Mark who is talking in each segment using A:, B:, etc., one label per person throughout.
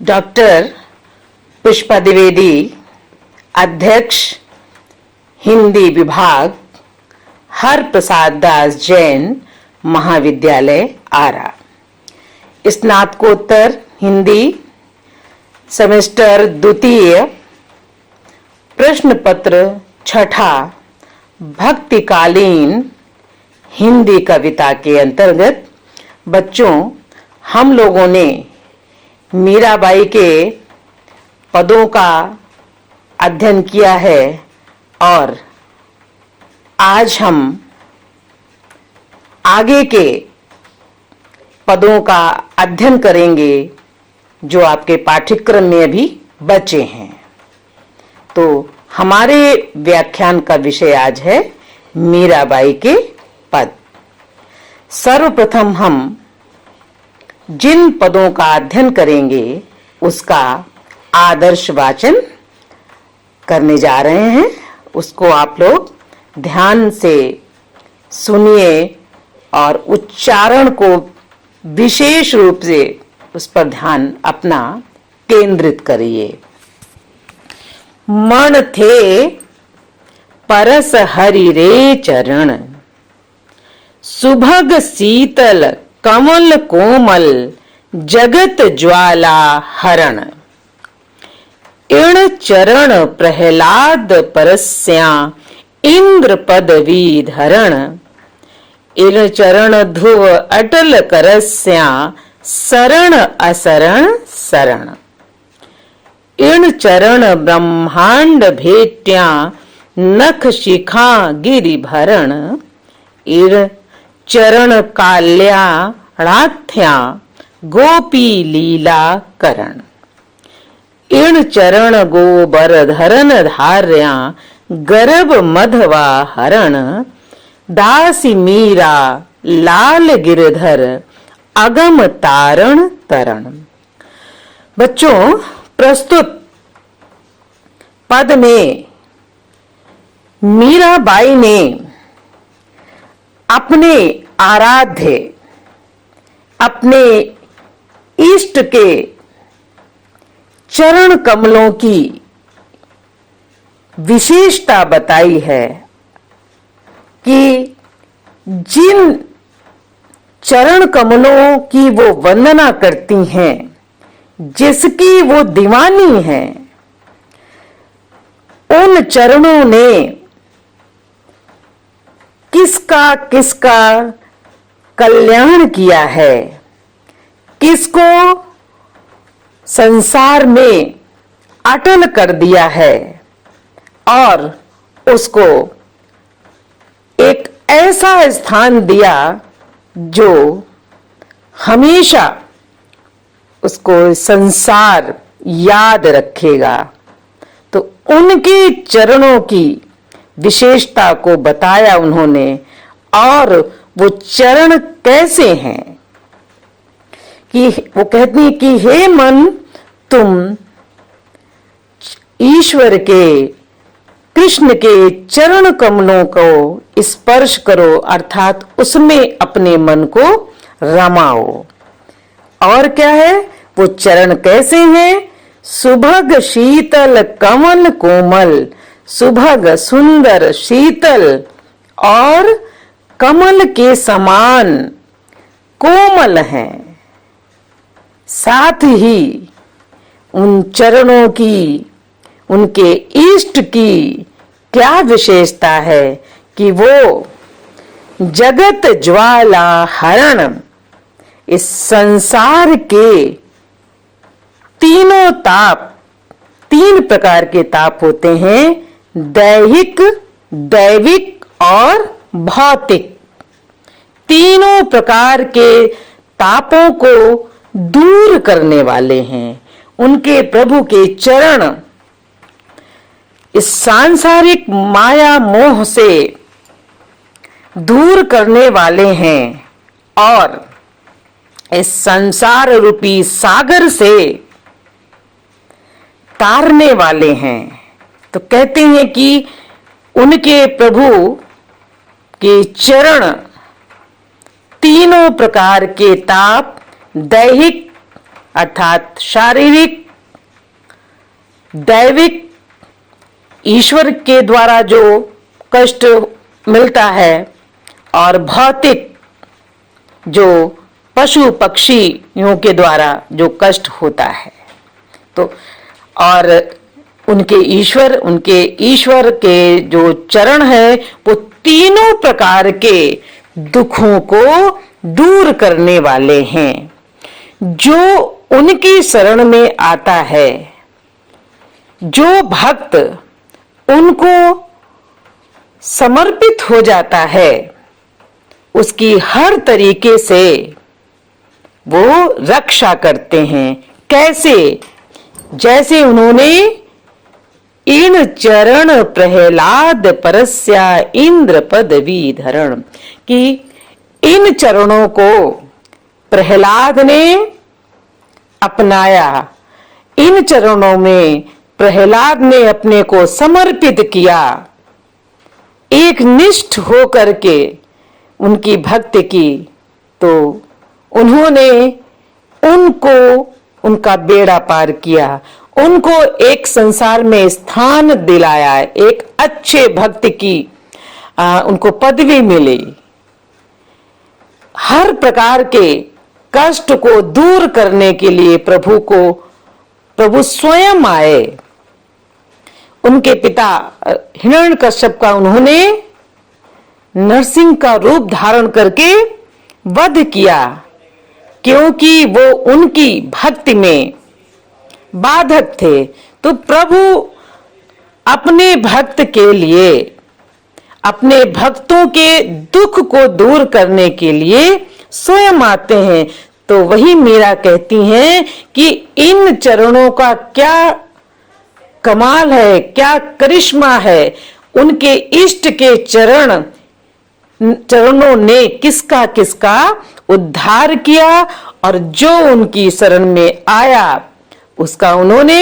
A: Doctor Pushpa Dwivedi, अध्यक्ष हिंदी विभाग, हर प्रसाद दास जैन महाविद्यालय आरा। स्नातकोत्तर हिंदी सेमेस्टर द्वितीय, प्रश्न पत्र छठा, भक्तिकालीन हिंदी कविता के अंतर्गत बच्चों, हम लोगों ने मीराबाई के पदों का अध्ययन किया है और आज हम आगे के पदों का अध्ययन करेंगे जो आपके पाठ्यक्रम में अभी बचे हैं। तो हमारे व्याख्यान का विषय आज है मीराबाई के पद। सर्वप्रथम हम जिन पदों का अध्ययन करेंगे उसका आदर्श वाचन करने जा रहे हैं। उसको आप लोग ध्यान से सुनिए और उच्चारण को विशेष रूप से उस पर ध्यान अपना केंद्रित करिए। मन थे परस हरि रे चरण, सुभग शीतल कमल कोमल जगत ज्वाला हरण। इण चरण प्रहलाद परस्या इंद्र पदवी धरण, इण चरण ध्रुव अटल करस्या शरण असरण शरण। इण चरण ब्रह्मांड भेट्या नख शिखा गिरि भरण, इण चरण काल्याणाथ्या गोपी लीला करण। इण चरण गोबर धरन धार्या गर्भ मधवा हरण, दासी मीरा लाल गिरधर अगम तारण तरण। बच्चों, प्रस्तुत पद में मीराबाई ने अपने आराध्य, अपने इष्ट के चरण कमलों की विशेषता बताई है कि जिन चरण कमलों की वो वंदना करती हैं, जिसकी वो दीवानी है, उन चरणों ने किसका किसका कल्याण किया है, किसको संसार में अटल कर दिया है और उसको एक ऐसा स्थान दिया जो हमेशा उसको संसार याद रखेगा। तो उनके चरणों की विशेषता को बताया उन्होंने। और वो चरण कैसे हैं कि वो कहती है कि हे मन, तुम ईश्वर के, कृष्ण के चरण कमलों को स्पर्श करो, अर्थात उसमें अपने मन को रमाओ। और क्या है वो चरण कैसे हैं? सुभग शीतल कमल कोमल, सुभग सुंदर शीतल और कमल के समान कोमल हैं। साथ ही उन चरणों की, उनके इष्ट की क्या विशेषता है कि वो जगत ज्वाला हरण, इस संसार के तीनों ताप, तीन प्रकार के ताप होते हैं, दैहिक, दैविक और भौतिक। तीनों प्रकार के तापों को दूर करने वाले हैं। उनके प्रभु के चरण इस सांसारिक माया मोह से दूर करने वाले हैं और इस संसार रूपी सागर से तारने वाले हैं। तो कहते हैं कि उनके प्रभु के चरण तीनों प्रकार के ताप, दैहिक, अर्थात शारीरिक, दैविक, ईश्वर के द्वारा जो कष्ट मिलता है, और भौतिक जो पशु पक्षियों के द्वारा जो कष्ट होता है। तो और उनके ईश्वर के जो चरण है वो तीनों प्रकार के दुखों को दूर करने वाले हैं। जो उनकी शरण में आता है, जो भक्त उनको समर्पित हो जाता है, उसकी हर तरीके से वो रक्षा करते हैं। कैसे? जैसे उन्होंने इन चरण प्रहलाद परस्या इंद्र पदवी धरण, कि इन चरणों को प्रहलाद ने अपनाया, इन चरणों में प्रहलाद ने अपने को समर्पित किया, एक निष्ठ होकर के उनकी भक्ति की, तो उन्होंने उनको उनका बेड़ा पार किया, उनको एक संसार में स्थान दिलाया, एक अच्छे भक्त की उनको पदवी मिली। हर प्रकार के कष्ट को दूर करने के लिए प्रभु स्वयं आए। उनके पिता हिरण्यकश्यप का उन्होंने नरसिंह का रूप धारण करके वध किया, क्योंकि वो उनकी भक्ति में बाधक थे। तो प्रभु अपने भक्त के लिए, अपने भक्तों के दुख को दूर करने के लिए स्वयं आते हैं। तो वही मीरा कहती हैं कि इन चरणों का क्या कमाल है, क्या करिश्मा है। उनके इष्ट के चरणों ने किसका किसका उद्धार किया, और जो उनकी शरण में आया उसका उन्होंने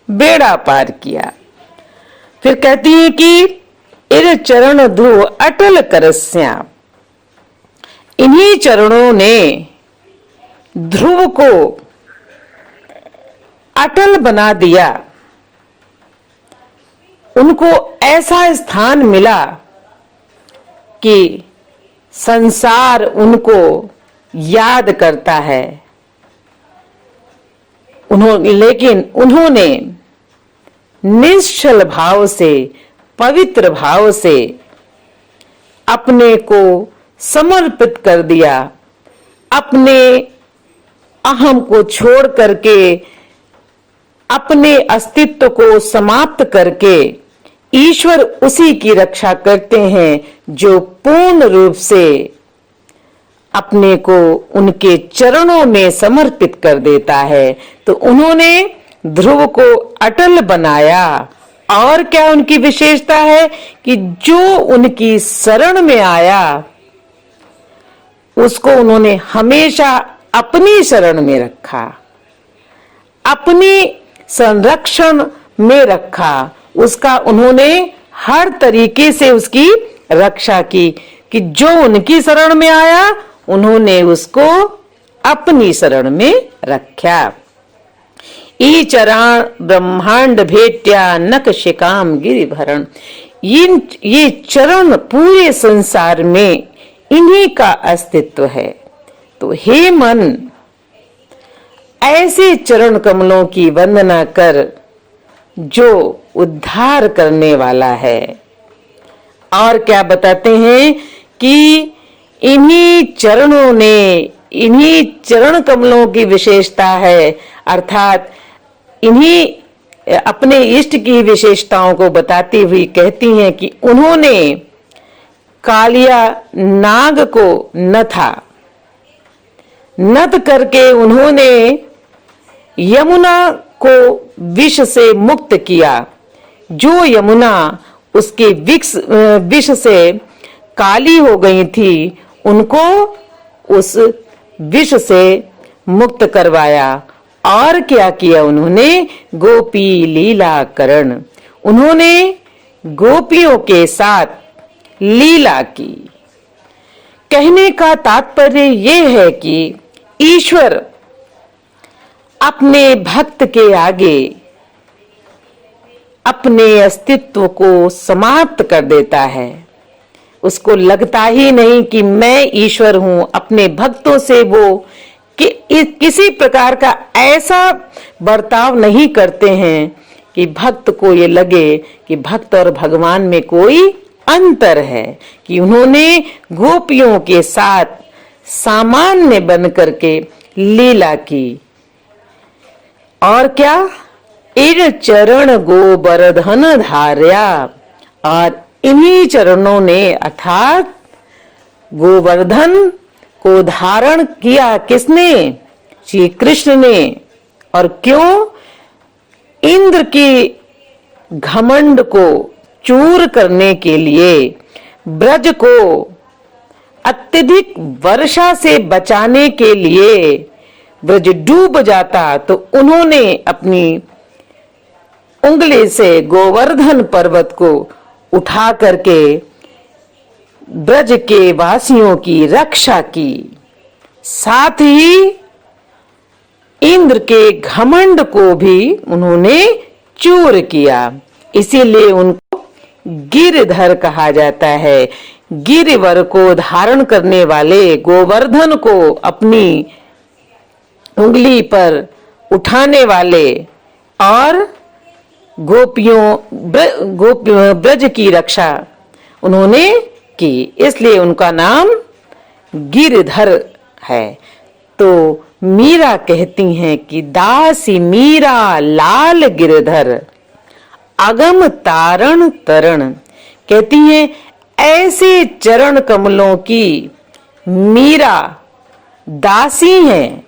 A: बेड़ा पार किया। फिर कहती है कि इन चरण ध्रुव अटल करस्या, इन्हीं चरणों ने ध्रुव को अटल बना दिया। उनको ऐसा स्थान मिला कि संसार उनको याद करता है। लेकिन उन्होंने निश्चल भाव से, पवित्र भाव से अपने को समर्पित कर दिया। अपने अहम को छोड़ करके, अपने अस्तित्व को समाप्त करके ईश्वर उसी की रक्षा करते हैं जो पूर्ण रूप से अपने को उनके चरणों में समर्पित कर देता है। तो उन्होंने ध्रुव को अटल बनाया। और क्या उनकी विशेषता है कि जो उनकी शरण में आया उसको उन्होंने हमेशा अपनी शरण में रखा, अपनी संरक्षण में रखा, उसका उन्होंने हर तरीके से उसकी रक्षा की। कि जो उनकी शरण में आया उन्होंने उसको अपनी शरण में रखा। ई चरण ब्रह्मांड भेट्या नक शिकाम गिरिभरण, ये चरण पूरे संसार में इन्हीं का अस्तित्व है। तो हे मन, ऐसे चरण कमलों की वंदना कर जो उद्धार करने वाला है। और क्या बताते हैं कि इन्हीं चरणों ने, इन्हीं चरण कमलों की विशेषता है, अर्थात इन्हीं अपने इष्ट की विशेषताओं को बताती हुई कहती हैं कि उन्होंने कालिया नाग को नत करके उन्होंने यमुना को विष से मुक्त किया। जो यमुना उसके विष से काली हो गई थी, उनको उस विष से मुक्त करवाया। और क्या किया उन्होंने? गोपी लीला करण, उन्होंने गोपियों के साथ लीला की। कहने का तात्पर्य यह है कि ईश्वर अपने भक्त के आगे अपने अस्तित्व को समाप्त कर देता है। उसको लगता ही नहीं कि मैं ईश्वर हूं। अपने भक्तों से वो किसी प्रकार का ऐसा बर्ताव नहीं करते हैं कि भक्त को ये लगे कि भक्त और भगवान में कोई अंतर है, कि उन्होंने गोपियों के साथ सामान्य बन करके लीला की। और क्या, इन चरण गोवर्धन धार्या, और इन्हीं चरणों ने अर्थात गोवर्धन को धारण किया। किसने? श्री कृष्ण ने। और क्यों? इंद्र की घमंड को चूर करने के लिए, ब्रज को अत्यधिक वर्षा से बचाने के लिए, ब्रज डूब जाता तो उन्होंने अपनी उंगली से गोवर्धन पर्वत को उठा करके ब्रज के वासियों की रक्षा की, साथ ही इंद्र के घमंड को भी उन्होंने चूर किया। इसीलिए उनको गिरधर कहा जाता है। गिरिवर को धारण करने वाले, गोवर्धन को अपनी उंगली पर उठाने वाले और ब्रज की रक्षा उन्होंने की, इसलिए उनका नाम गिरधर है। तो मीरा कहती हैं कि दासी मीरा लाल गिरधर अगम तारण तरण। कहती हैं ऐसे चरण कमलों की मीरा दासी हैं।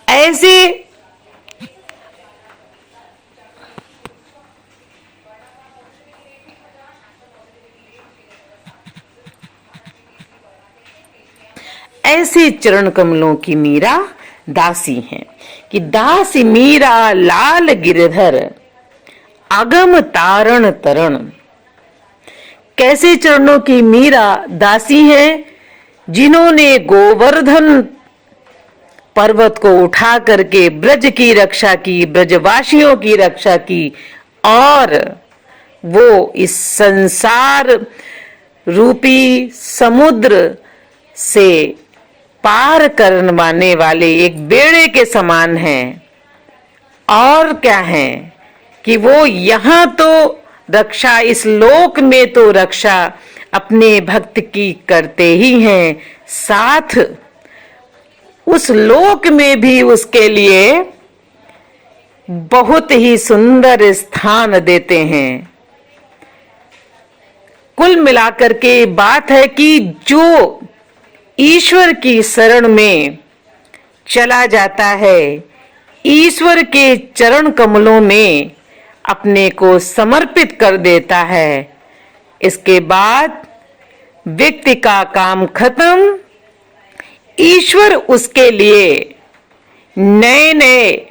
A: ऐसे चरण कमलों की मीरा दासी हैं कि दासी मीरा लाल गिरधर अगम तारण तरण। कैसे चरणों की मीरा दासी हैं? जिन्होंने गोवर्धन पर्वत को उठा करके ब्रज की रक्षा की, ब्रजवासियों की रक्षा की, और वो इस संसार रूपी समुद्र से पार करवाने वाले एक बेड़े के समान हैं। और क्या है कि वो यहाँ तो रक्षा, इस लोक में तो रक्षा अपने भक्त की करते ही हैं, साथ उस लोक में भी उसके लिए बहुत ही सुंदर स्थान देते हैं। कुल मिलाकर के बात है कि जो ईश्वर की शरण में चला जाता है, ईश्वर के चरण कमलों में अपने को समर्पित कर देता है, इसके बाद व्यक्ति का काम खत्म। ईश्वर उसके लिए नए नए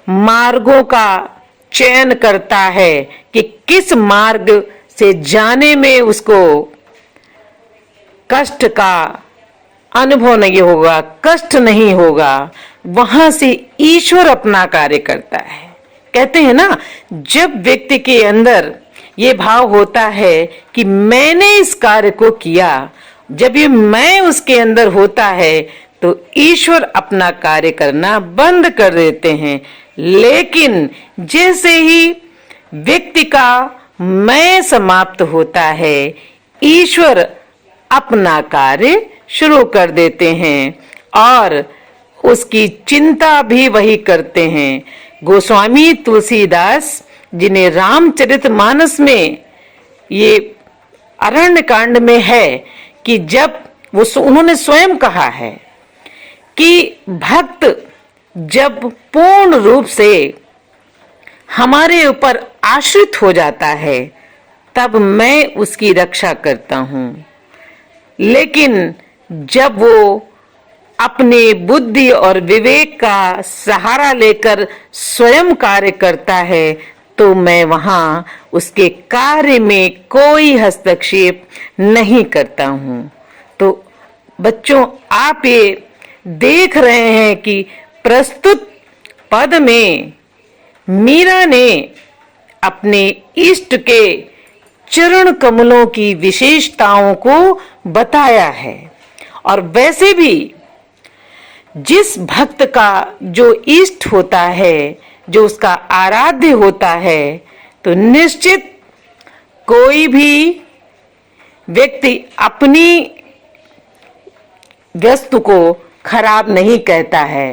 A: मार्गों का चयन करता है कि किस मार्ग से जाने में उसको कष्ट का अनुभव नहीं होगा, कष्ट नहीं होगा, वहां से ईश्वर अपना कार्य करता है। कहते हैं ना, जब व्यक्ति के अंदर ये भाव होता है कि मैंने इस कार्य को किया, जब ये मैं उसके अंदर होता है तो ईश्वर अपना कार्य करना बंद कर देते हैं। लेकिन जैसे ही व्यक्ति का मैं समाप्त होता है, ईश्वर अपना कार्य शुरू कर देते हैं और उसकी चिंता भी वही करते हैं। गोस्वामी तुलसीदास, जिन्हें रामचरितमानस में ये अरण्य कांड में है कि जब उन्होंने स्वयं कहा है कि भक्त जब पूर्ण रूप से हमारे ऊपर आश्रित हो जाता है तब मैं उसकी रक्षा करता हूं, लेकिन जब वो अपने बुद्धि और विवेक का सहारा लेकर स्वयं कार्य करता है तो मैं वहां उसके कार्य में कोई हस्तक्षेप नहीं करता हूं। तो बच्चों, आप ये देख रहे हैं कि प्रस्तुत पद में मीरा ने अपने इष्ट के चरण कमलों की विशेषताओं को बताया है। और वैसे भी जिस भक्त का जो इष्ट होता है, जो उसका आराध्य होता है, तो निश्चित कोई भी व्यक्ति अपनी वस्तु को खराब नहीं कहता है।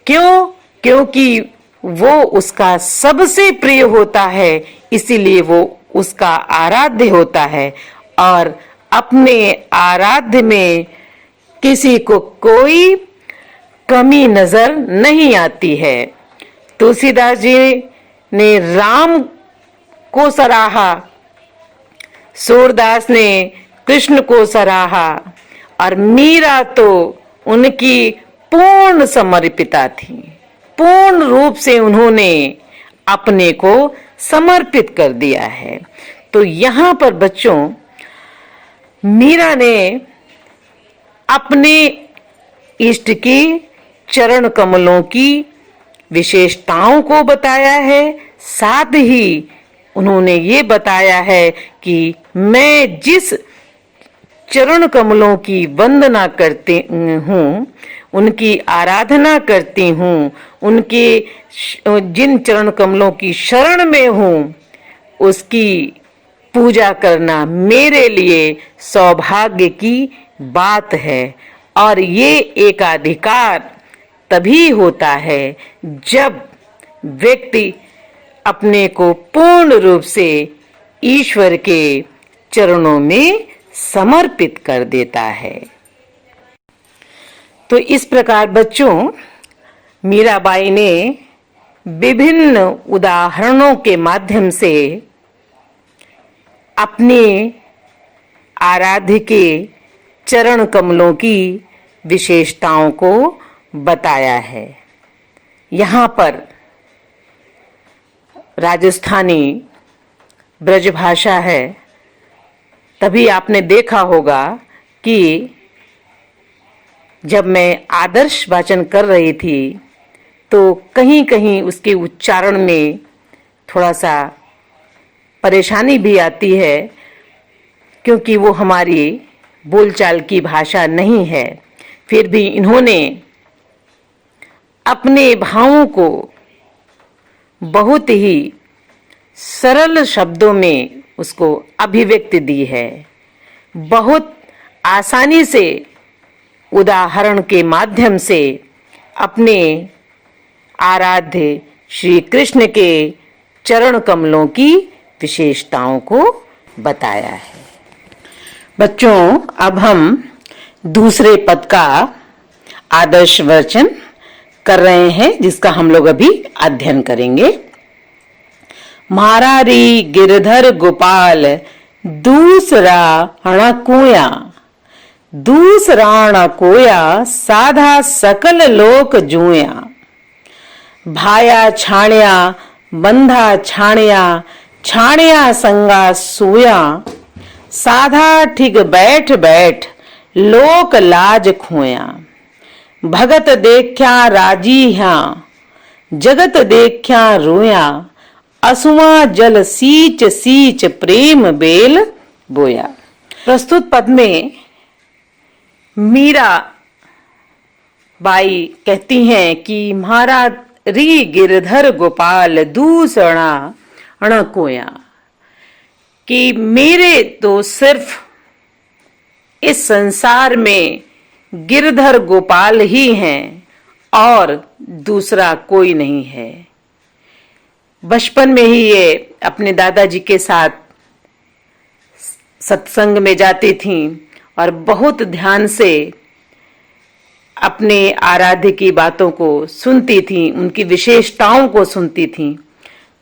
A: क्यों? क्योंकि वो उसका सबसे प्रिय होता है, इसीलिए वो उसका आराध्य होता है। और अपने आराध्य में किसी को कोई कमी नजर नहीं आती है। तुलसीदास जी ने राम को सराहा, सूरदास ने कृष्ण को सराहा, और मीरा तो उनकी पूर्ण समर्पिता थी। पूर्ण रूप से उन्होंने अपने को समर्पित कर दिया है। तो यहाँ पर बच्चों, मीरा ने अपने इष्ट की चरण कमलों की विशेषताओं को बताया है। साथ ही उन्होंने ये बताया है कि मैं जिस चरण कमलों की वंदना करती हूँ, उनकी आराधना करती हूँ, उनके जिन चरण कमलों की शरण में हूँ, उसकी पूजा करना मेरे लिए सौभाग्य की बात है। और ये एकाधिकार तभी होता है जब व्यक्ति अपने को पूर्ण रूप से ईश्वर के चरणों में समर्पित कर देता है। तो इस प्रकार बच्चों, मीराबाई ने विभिन्न उदाहरणों के माध्यम से अपने आराध्य के चरण कमलों की विशेषताओं को बताया है। यहाँ पर राजस्थानी ब्रजभाषा है, तभी आपने देखा होगा कि जब मैं आदर्श वाचन कर रही थी तो कहीं कहीं उसके उच्चारण में थोड़ा सा परेशानी भी आती है, क्योंकि वो हमारी बोलचाल की भाषा नहीं है। फिर भी इन्होंने अपने भावों को बहुत ही सरल शब्दों में उसको अभिव्यक्ति दी है। बहुत आसानी से उदाहरण के माध्यम से अपने आराध्य श्री कृष्ण के चरण कमलों की विशेषताओं को बताया है। बच्चों, अब हम दूसरे पद का आदर्श वचन कर रहे हैं, जिसका हम लोग अभी अध्ययन करेंगे। महारारी गिरधर गोपाल दूसरा हणकोया, दूसरा कोया साधा सकल लोक जूया। भाया छाणया बंधा छाणया, छाणया संगा सोया। साधा ठिग बैठ बैठ लोक लाज खोया। भगत देखा राजी हाँ, जगत देखा रोया। असुआ जल सींच सींच प्रेम बेल बोया। प्रस्तुत पद में मीरा बाई कहती हैं कि महारारी गिरधर गोपाल दूसरा अणकोया, कि मेरे तो सिर्फ इस संसार में गिरधर गोपाल ही हैं और दूसरा कोई नहीं है। बचपन में ही ये अपने दादाजी के साथ सत्संग में जाती थीं और बहुत ध्यान से अपने आराध्य की बातों को सुनती थीं, उनकी विशेषताओं को सुनती थीं।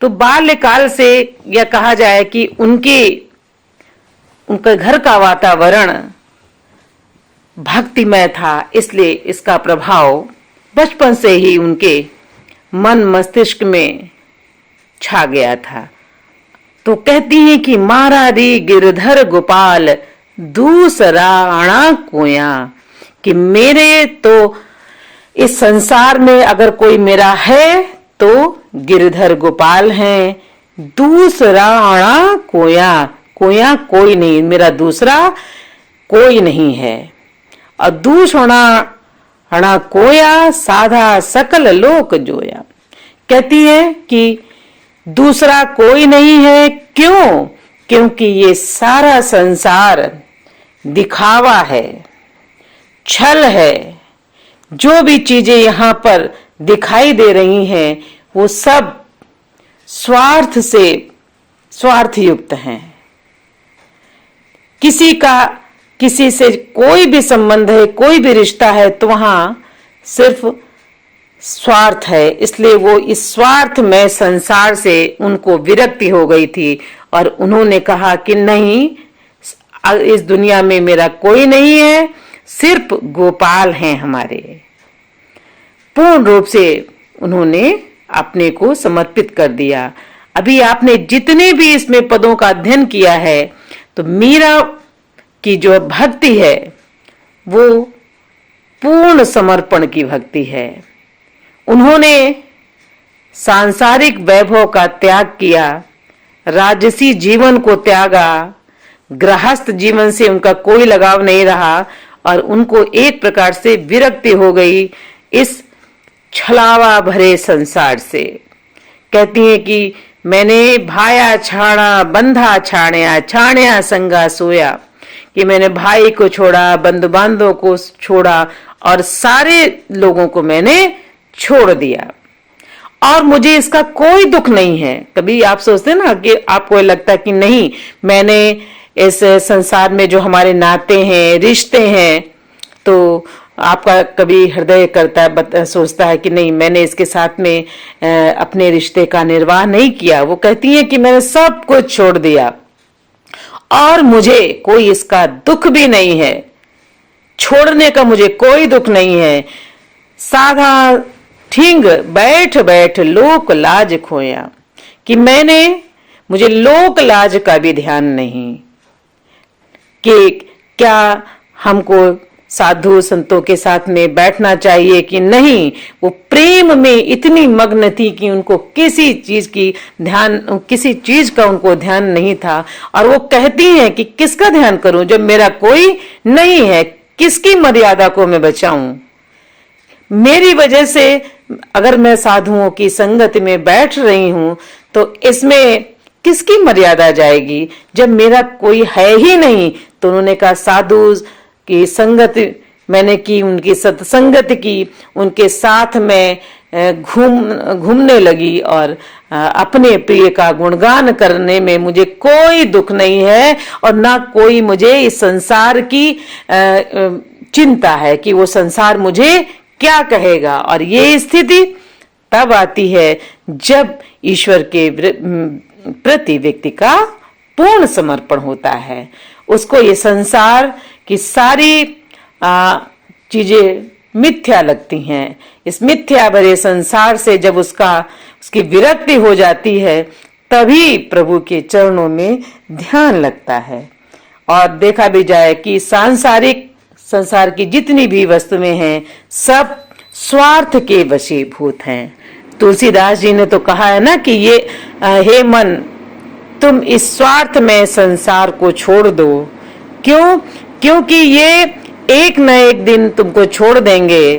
A: तो बाल्यकाल से यह कहा जाए कि उनके घर का वातावरण भक्तिमय था, इसलिए इसका प्रभाव बचपन से ही उनके मन मस्तिष्क में छा गया था। तो कहती हैं कि महारारी गिरधर गोपाल दूसरा अणा कोया, कि मेरे तो इस संसार में अगर कोई मेरा है तो गिरधर गोपाल हैं, दूसरा आना कोया, कोया कोई नहीं, मेरा दूसरा कोई नहीं है। और दूसरा आना कोया, साधा सकल लोक जोया। कहती है कि दूसरा कोई नहीं है। क्यों? क्योंकि ये सारा संसार दिखावा है, छल है। जो भी चीजें यहाँ पर दिखाई दे रही हैं वो सब स्वार्थ से स्वार्थ युक्त हैं। किसी का किसी से कोई भी संबंध है, कोई भी रिश्ता है तो वहां सिर्फ स्वार्थ है। इसलिए वो इस स्वार्थ में संसार से उनको विरक्ति हो गई थी और उन्होंने कहा कि नहीं, इस दुनिया में मेरा कोई नहीं है, सिर्फ गोपाल हैं हमारे। पूर्ण रूप से उन्होंने अपने को समर्पित कर दिया। अभी आपने जितने भी इसमें पदों का अध्ययन किया है तो मीरा की जो भक्ति है वो पूर्ण समर्पण की भक्ति है। उन्होंने सांसारिक वैभव का त्याग किया, राजसी जीवन को त्यागा, गृहस्थ जीवन से उनका कोई लगाव नहीं रहा और उनको एक प्रकार से विरक्ति हो गई इस छलावा भरे संसार से। कहती हैं कि मैंने भाया छाड़ा, बंधा छाणया, छाणया संगा सोया, कि मैंने भाई को छोड़ा, बंधु बांधवों को छोड़ा और सारे लोगों को मैंने छोड़ दिया और मुझे इसका कोई दुख नहीं है। कभी आप सोचते ना कि आपको लगता है कि नहीं, मैंने इस संसार में जो हमारे नाते हैं, रिश्ते हैं, तो आपका कभी हृदय करता है, सोचता है कि नहीं, मैंने इसके साथ में अपने रिश्ते का निर्वाह नहीं किया। वो कहती हैं कि मैंने सब कुछ छोड़ दिया और मुझे कोई इसका दुख भी नहीं है, छोड़ने का मुझे कोई दुख नहीं है। साधा ठींग बैठ बैठ लोक लाज खोया, कि मुझे लोक लाज का भी ध्यान नहीं कि क्या हमको साधु संतों के साथ में बैठना चाहिए कि नहीं। वो प्रेम में इतनी मग्न थी कि उनको किसी चीज का उनको ध्यान नहीं था। और वो कहती हैं कि किसका ध्यान करूं जब मेरा कोई नहीं है, किसकी मर्यादा को मैं बचाऊं। मेरी वजह से अगर मैं साधुओं की संगत में बैठ रही हूं तो इसमें किसकी मर्यादा जाएगी जब मेरा कोई है ही नहीं। तो उन्होंने कहा साधु की संगत मैंने की, उनकी सत्संगत की, उनके साथ में घूमने लगी और अपने प्रिय का गुणगान करने में मुझे कोई दुख नहीं है और ना कोई मुझे इस संसार की चिंता है कि वो संसार मुझे क्या कहेगा। और ये स्थिति तब आती है जब ईश्वर के प्रति व्यक्ति का पूर्ण समर्पण होता है। उसको ये संसार की सारी चीजें मिथ्या लगती हैं। इस मिथ्या भरे संसार से जब उसकी विरक्ति हो जाती है तभी प्रभु के चरणों में ध्यान लगता है। और देखा भी जाए कि संसार की जितनी भी वस्तुएं हैं सब स्वार्थ के वशीभूत हैं। तुलसीदास जी ने तो कहा है ना कि ये हे मन, तुम इस स्वार्थ में संसार को छोड़ दो। क्यों? क्योंकि ये एक न एक दिन तुमको छोड़ देंगे,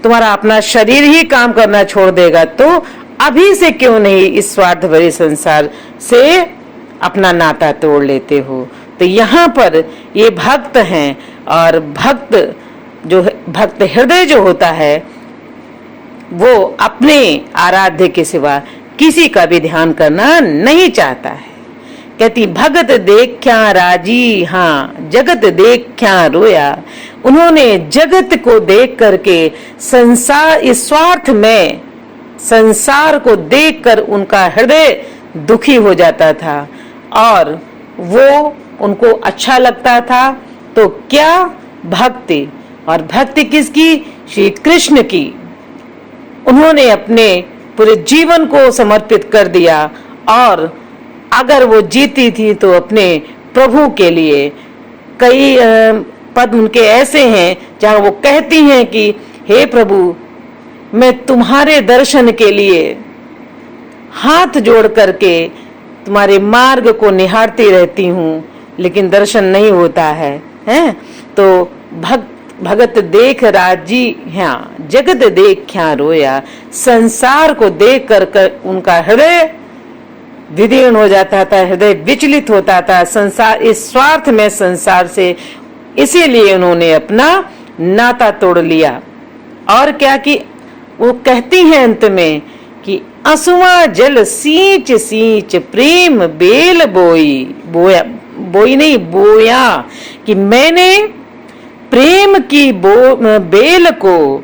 A: तुम्हारा अपना शरीर ही काम करना छोड़ देगा। तो अभी से क्यों नहीं इस स्वार्थ भरे संसार से अपना नाता तोड़ लेते हो। तो यहाँ पर ये भक्त हैं और भक्त हृदय जो होता है वो अपने आराध्य के सिवा किसी का भी ध्यान करना नहीं चाहता है। कहती भगत देख्या राजी, हाँ जगत देख्या रोया। उन्होंने जगत को देख करके इस स्वार्थ में संसार को देखकर उनका हृदय दुखी हो जाता था और वो उनको अच्छा लगता था। तो क्या भक्ति, और भक्ति किसकी? श्री कृष्ण की। उन्होंने अपने पूरे जीवन को समर्पित कर दिया और अगर वो जीती थी तो अपने प्रभु के लिए। कई पद उनके ऐसे हैं जहां वो कहती हैं कि हे प्रभु, मैं तुम्हारे दर्शन के लिए हाथ जोड़ करके तुम्हारे मार्ग को निहारती रहती हूँ, लेकिन दर्शन नहीं होता है, हैं? तो भगत देख राजी हाँ, जगत देख क्या रोया। संसार को देख कर उनका हृदय विदीर्ण हो जाता था, हृदय विचलित होता था संसार, इस स्वार्थ में संसार से। इसीलिए उन्होंने अपना नाता तोड़ लिया। और क्या कि वो कहती हैं अंत में कि असुआ जल सींच सींच प्रेम बेल बोया, कि मैंने प्रेम की बेल को,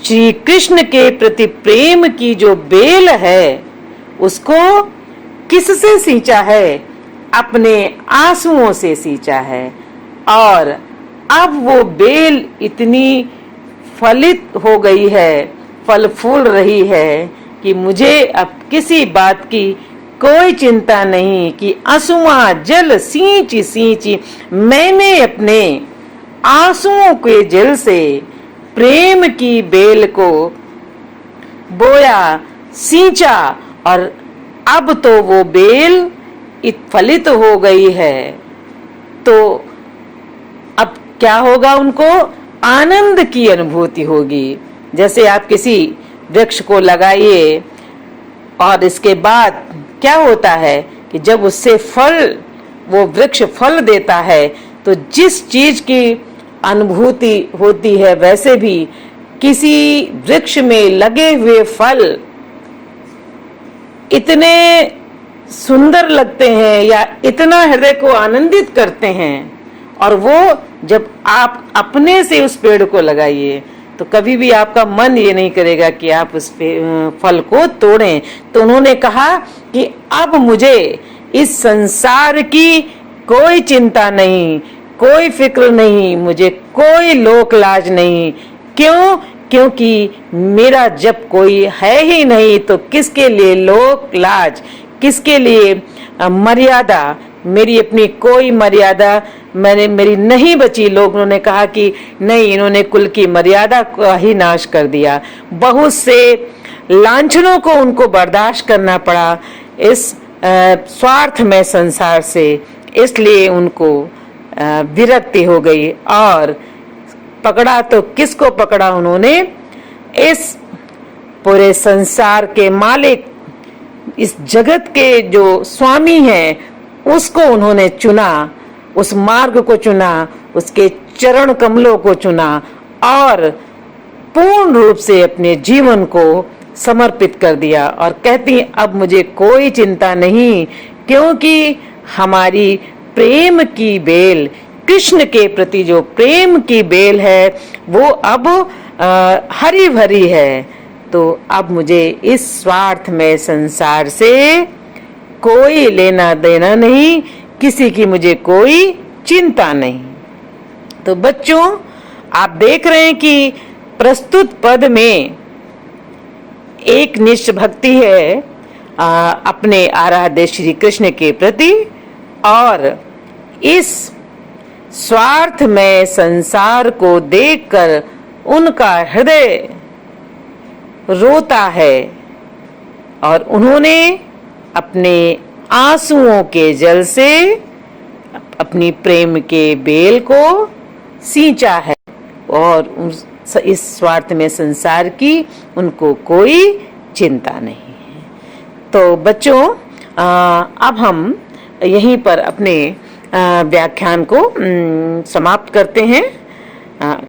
A: श्री कृष्ण के प्रति प्रेम की जो बेल है उसको किससे सींचा है? अपने आंसुओं से सींचा है। और अब वो बेल इतनी फलित हो गई है, फल फूल रही है कि मुझे अब किसी बात की कोई चिंता नहीं कि आंसुआ जल सींची सींची, मैंने अपने आंसुओं के जल से प्रेम की बेल को बोया, सींचा, और अब तो वो बेल फलित हो गई है। तो अब क्या होगा? उनको आनंद की अनुभूति होगी। जैसे आप किसी वृक्ष को लगाइए और इसके बाद क्या होता है कि जब उससे फल, वो वृक्ष फल देता है, तो जिस चीज की अनुभूति होती है, वैसे भी किसी वृक्ष में लगे हुए फल इतने सुंदर लगते हैं या इतना हृदय को आनंदित करते हैं। और वो जब आप अपने से उस पेड़ को लगाइए तो कभी भी आपका मन ये नहीं करेगा कि आप उस फल को तोड़ें। तो उन्होंने कहा कि अब मुझे इस संसार की कोई चिंता नहीं, कोई फिक्र नहीं, मुझे कोई लोक लाज नहीं। क्यों? क्योंकि मेरा जब कोई है ही नहीं तो किसके लिए लोक लाज, किसके लिए मर्यादा? मेरी अपनी कोई मर्यादा मेरी नहीं बची। लोगों ने कहा कि नहीं, इन्होंने कुल की मर्यादा का ही नाश कर दिया। बहुत से लांछनों को उनको बर्दाश्त करना पड़ा इस स्वार्थ में संसार से, इसलिए उनको विरक्ति हो गई। और पकड़ा तो किसको पकड़ा उन्होंने? इस पूरे संसार के मालिक, इस जगत के जो स्वामी हैं, उसको उन्होंने चुना, उस मार्ग को चुना, उसके चरण कमलों को चुना और पूर्ण रूप से अपने जीवन को समर्पित कर दिया। और कहती अब मुझे कोई चिंता नहीं, क्योंकि हमारी प्रेम की बेल, कृष्ण के प्रति जो प्रेम की बेल है, वो अब हरी भरी है। तो अब मुझे इस स्वार्थ में संसार से कोई लेना देना नहीं, किसी की मुझे कोई चिंता नहीं। तो बच्चों, आप देख रहे हैं कि प्रस्तुत पद में एक निष्ठ भक्ति है अपने आराध्य श्री कृष्ण के प्रति, और इस स्वार्थ में संसार को देखकर उनका हृदय रोता है और उन्होंने अपने आंसुओं के जल से अपनी प्रेम के बेल को सींचा है और इस स्वार्थ में संसार की उनको कोई चिंता नहीं है। तो बच्चों, अब हम यहीं पर अपने व्याख्यान को समाप्त करते हैं।